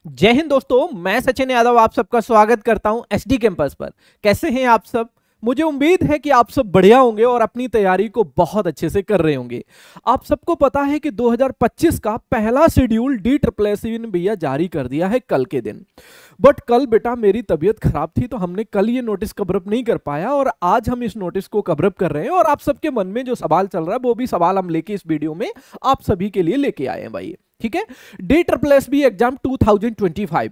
जय हिंद दोस्तों, मैं सचिन यादव आप सबका स्वागत करता हूं एसडी कैंपस पर। कैसे हैं आप सब? मुझे उम्मीद है कि आप सब बढ़िया होंगे और अपनी तैयारी को बहुत अच्छे से कर रहे होंगे। आप सबको पता है कि 2025 का पहला शेड्यूल DSSC ने भैया जारी कर दिया है कल के दिन। बट कल बेटा मेरी तबीयत खराब थी तो हमने कल ये नोटिस कवरअप नहीं कर पाया और आज हम इस नोटिस को कवरअप कर रहे हैं। और आप सबके मन में जो सवाल चल रहा है वो भी सवाल हम लेके इस वीडियो में आप सभी के लिए लेके आए हैं भाई। ठीक है, DSSC एग्जाम 2025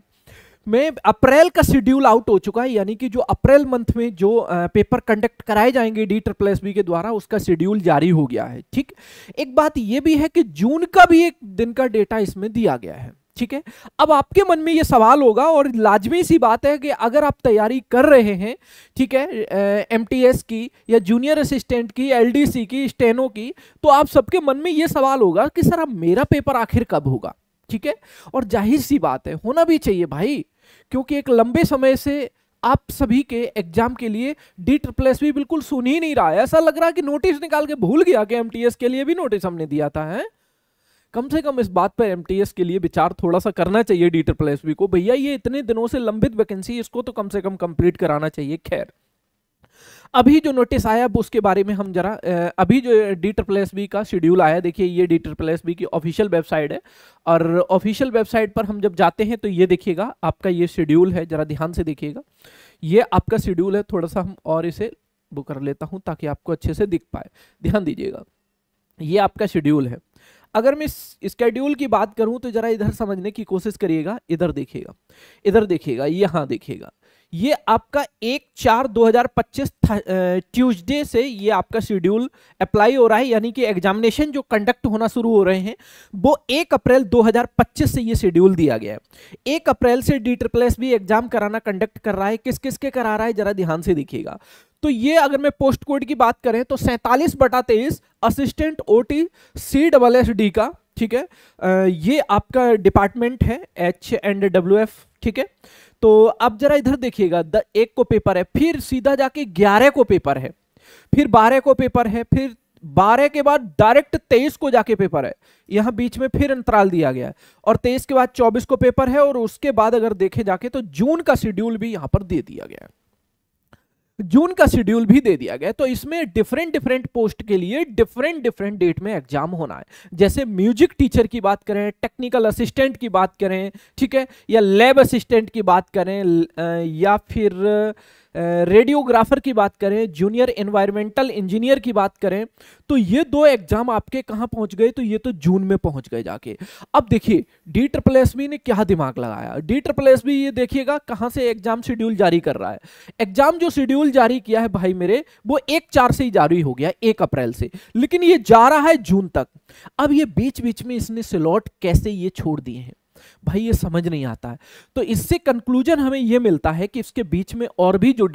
में अप्रैल का शेड्यूल आउट हो चुका है, यानी कि जो अप्रैल मंथ में जो पेपर कंडक्ट कराए जाएंगे DSSC के द्वारा उसका शेड्यूल जारी हो गया है। ठीक, एक बात ये भी है कि जून का भी एक दिन का डेटा इसमें दिया गया है। ठीक है, अब आपके मन में ये सवाल होगा और लाजमी सी बात है कि अगर आप तैयारी कर रहे हैं, ठीक है, MTS की या जूनियर असिस्टेंट की, LDC की, स्टेनो की, तो आप सबके मन में ये सवाल होगा कि सर अब मेरा पेपर आखिर कब होगा। ठीक है, और जाहिर सी बात है होना भी चाहिए भाई, क्योंकि एक लंबे समय से आप सभी के एग्जाम के लिए DSSC बिल्कुल सुन ही नहीं रहा है। ऐसा लग रहा है कि नोटिस निकाल के भूल गया कि MTS के लिए भी नोटिस हमने दिया था। है कम से कम इस बात पर MTS के लिए विचार थोड़ा सा करना चाहिए DSSC को। भैया ये इतने दिनों से लंबित वैकेंसी, इसको तो कम से कम कंप्लीट कराना चाहिए। खैर, अभी जो नोटिस आया अब उसके बारे में हम जरा अभी जो DSSC का शेड्यूल आया, देखिए ये DSSC की ऑफिशियल वेबसाइट है और ऑफिशियल वेबसाइट पर हम जब जाते हैं तो ये देखिएगा आपका ये शेड्यूल है, जरा ध्यान से देखिएगा। ये आपका शेड्यूल है, थोड़ा सा हम और इसे वो कर लेता हूं ताकि आपको अच्छे से दिख पाए। ध्यान दीजिएगा, ये आपका शेड्यूल है। अगर मैं स्केड्यूल की बात करूं तो जरा इधर समझने की कोशिश करिएगा, इधर देखिएगा, इधर देखिएगा, यहां देखिएगा। ये आपका 1/4/2025 ट्यूसडे से ये आपका शेड्यूल अप्लाई हो रहा है, यानी कि एग्जामिनेशन जो कंडक्ट होना शुरू हो रहे हैं वो 1 अप्रैल 2025 से ये शेड्यूल दिया गया है। 1 अप्रैल से DSSC एग्जाम कराना कंडक्ट कर रहा है। किस किस के करा रहा है जरा ध्यान से देखिएगा। तो ये अगर मैं पोस्ट कोड की बात करें तो 47/23 असिस्टेंट OT CSSD का, ठीक है, ये आपका डिपार्टमेंट है H&WF। ठीक है, तो अब जरा इधर देखिएगा, 1 को पेपर है, फिर सीधा जाके 11 को पेपर है, फिर 12 को पेपर है, फिर 12 के बाद डायरेक्ट 23 को जाके पेपर है। यहां बीच में फिर अंतराल दिया गया है और 23 के बाद 24 को पेपर है और उसके बाद अगर देखे जाके तो जून का शेड्यूल भी यहां पर दे दिया गया है। जून का शेड्यूल भी दे दिया गया, तो इसमें डिफरेंट पोस्ट के लिए डिफरेंट डेट में एग्जाम होना है। जैसे म्यूजिक टीचर की बात करें, टेक्निकल असिस्टेंट की बात करें, ठीक है, या लैब असिस्टेंट की बात करें, या फिर रेडियोग्राफर की बात करें, जूनियर एनवायरमेंटल इंजीनियर की बात करें, तो ये 2 एग्जाम आपके कहां पहुंच गए, तो ये तो जून में पहुंच गए जाके। अब देखिए DSSC ने क्या दिमाग लगाया। DSSC ये देखिएगा कहां से एग्जाम शेड्यूल जारी कर रहा है। एग्जाम जो शेड्यूल जारी किया है भाई मेरे, वो 1/4 से ही जारी हो गया, 1 अप्रैल से, लेकिन ये जा रहा है जून तक। अब ये बीच बीच में इसने स्लॉट कैसे ये छोड़ दिए हैं भाई, ये समझ नहीं आता है। तो इससे कंक्लूजन हमें ये मिलता है कि इसके बीच में और भी जो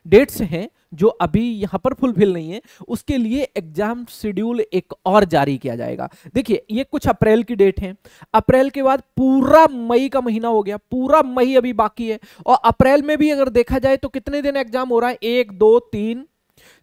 डेट्स हैं जो अभी यहां पर फुलफिल नहीं है, उसके लिए एग्जाम शेड्यूल एक और जारी किया जाएगा। देखिए ये कुछ अप्रैल की डेट है, अप्रैल के बाद पूरा मई का महीना हो गया, पूरा मई अभी बाकी है। और अप्रैल में भी अगर देखा जाए तो कितने दिन एग्जाम हो रहा है, 1 2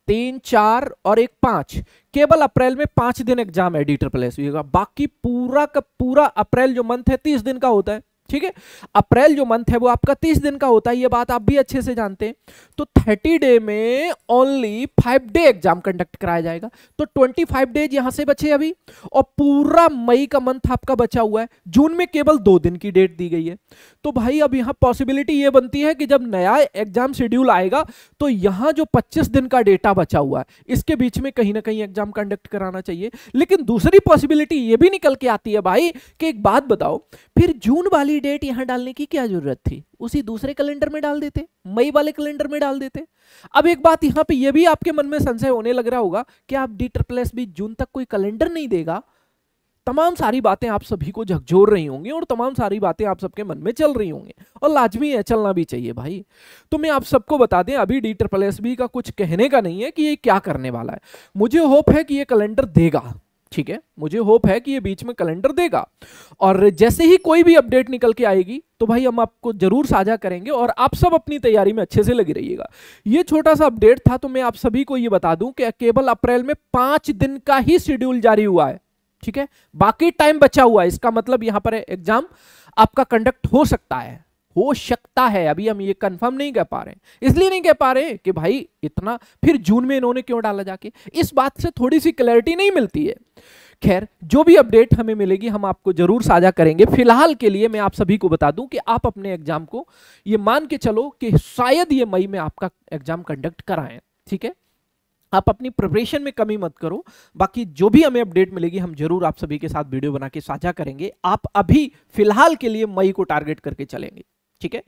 3 4 और 1 5, केवल अप्रैल में 5 दिन एग्जाम है DSSC का। बाकी पूरा का पूरा अप्रैल जो मंथ है 30 दिन का होता है। ठीक है, अप्रैल जो मंथ है वो आपका 30 दिन का होता है, ये बात आप भी अच्छे से जानते हैं। तो 30 डे में ओनली 5 डे एग्जाम कंडक्ट कराया जाएगा, तो 25 डेज यहां से बचे अभी, और पूरा मई का मंथ आपका बचा हुआ है। जून में केवल 2 दिन की डेट दी गई है। तो भाई अब यहां पॉसिबिलिटी ये बनती है कि जब नया एग्जाम शेड्यूल आएगा तो यहां जो 25 दिन का डेटा बचा हुआ है इसके बीच में कहीं ना कहीं एग्जाम कंडक्ट कराना चाहिए। लेकिन दूसरी पॉसिबिलिटी ये भी निकल के आती है भाई कि एक बात बताओ, फिर जून वाली डेट यहां डालने की क्या जरूरत थी, उसी दूसरे कैलेंडर में डाल देते, मई वाले कैलेंडर में डाल देते। अब एक बात यहां पे ये भी आपके मन में संशय होने लग रहा होगा कि आप DSSC जून तक कोई कैलेंडर नहीं देगा। तमाम सारी बातें आप सभी को झकझोर रही होंगी और तमाम सारी बातें आप सबके मन में चल रही होंगी और लाजमी है, चलना भी चाहिए भाई। तो मैं आप सबको बता दें, अभी DSSC का कुछ कहने का नहीं है कि ये क्या करने वाला है। मुझे होप है कि ये कैलेंडर देगा, ठीक है, मुझे होप है कि ये बीच में कैलेंडर देगा और जैसे ही कोई भी अपडेट निकल के आएगी तो भाई हम आपको जरूर साझा करेंगे और आप सब अपनी तैयारी में अच्छे से लगे रहिएगा। ये छोटा सा अपडेट था, तो मैं आप सभी को ये बता दूं कि केवल अप्रैल में 5 दिन का ही शेड्यूल जारी हुआ है, ठीक है, बाकी टाइम बचा हुआ है। इसका मतलब यहां पर एग्जाम आपका कंडक्ट हो सकता है, अभी हम ये कंफर्म नहीं कर पा रहे हैं। इसलिए नहीं कह पा रहे कि भाई इतना फिर जून में इन्होंने क्यों डाला जाके, इस बात से थोड़ी सी क्लैरिटी नहीं मिलती है। खैर, जो भी अपडेट हमें मिलेगी हम आपको जरूर साझा करेंगे। फिलहाल के लिए मैं आप सभी को बता दूं कि आप अपने एग्जाम को ये मान के चलो कि शायद ये मई में आपका एग्जाम कंडक्ट कराएं, ठीक है। आप अपनी प्रिपरेशन में कमी मत करो। बाकी जो भी हमें अपडेट मिलेगी हम जरूर आप सभी के साथ वीडियो बना के साझा करेंगे। आप अभी फिलहाल के लिए मई को टारगेट करके चलेंगे, ठीक है।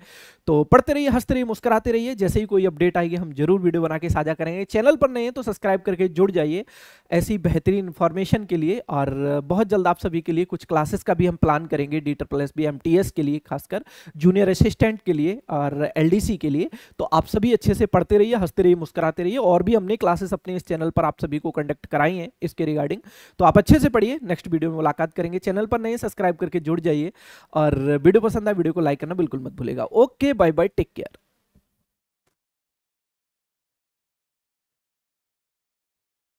तो पढ़ते रहिए, हंसते रहिए, मुस्कुराते रहिए। जैसे ही कोई अपडेट आएगी हम जरूर वीडियो बना के साझा करेंगे। चैनल पर नए हैं तो सब्सक्राइब करके जुड़ जाइए ऐसी बेहतरीन इंफॉर्मेशन के लिए। और बहुत जल्द आप सभी के लिए कुछ क्लासेस का भी हम प्लान करेंगे, DSSB MTS के लिए, खासकर जूनियर असिस्टेंट के लिए और LDC के लिए। तो आप सभी अच्छे से पढ़ते रहिए, हंसते रहिए, मुस्कुराते रहिए। और भी हमने क्लासेस अपने इस चैनल पर आप सभी को कंडक्ट कराई हैं इसके रिगार्डिंग, तो आप अच्छे से पढ़िए। नेक्स्ट वीडियो में मुलाकात करेंगे। चैनल पर नए सब्सक्राइब करके जुड़ जाइए और वीडियो पसंद आए वीडियो को लाइक करना बिल्कुल मत भूलिएगा। Okay, bye bye, take care.